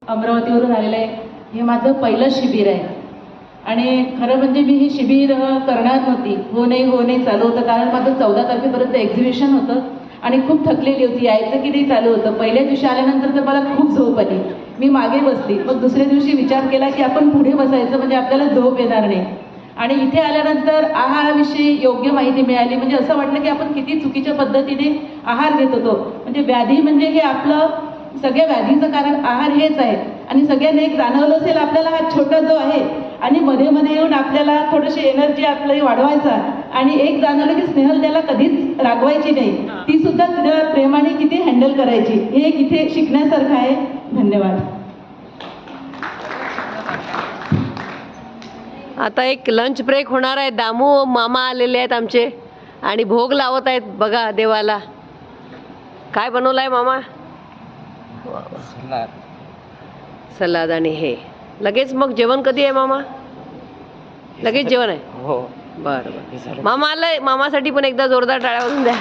अमरावतीवरून आलेलं आहे. हे माझं पहिलं शिबिर आहे आणि खरं म्हणजे मी हे शिबिर करणार नव्हती. हो नाही चालू होतं, कारण माझं 14 तारखेपर्यंत एक्झिबिशन होतं आणि खूप थकलेली होती. यायचं की नाही चालू होतं. पहिल्या दिवशी आल्यानंतर तर मला खूप झोप आली. मी मागे बसली. मग दुसऱ्या दिवशी विचार केला की आपण पुढे बसायचं, म्हणजे आपल्याला झोप येणार नाही. आणि इथे आल्यानंतर आहाराविषयी योग्य माहिती मिळाली. म्हणजे असं वाटलं की आपण किती चुकीच्या पद्धतीने आहार घेत होतो. म्हणजे व्याधी म्हणजे हे आपलं सगळ्या व्याधीचं कारण आहार हेच आहे. आणि सगळ्यांना एक जाणवलं असेल आपल्याला, हा छोटा जो आहे आणि मध्ये मध्ये येऊन आपल्याला थोडीशी एनर्जी आपली वाढवायचा. आणि एक जाणवलं की स्नेहल त्याला कधीच रागवायची नाही, ती सुद्धा तिला प्रेमाने किती हँडल करायची. हे एक इथे शिकण्यासारखं आहे. धन्यवाद. आता एक लंच ब्रेक होणार आहे. दामू मामा आलेले आहेत आमचे आणि भोग लावत आहेत. बघा देवाला काय बनवलं आहे मामा. सलाद आणि हे. लगेच मग जेवण कधी आहे मामा. लगेच जेवण आहे. हो बरं बरं. मामा आलंय. मामासाठी पण एकदा जोरदार टाळ्या वाजवून द्या.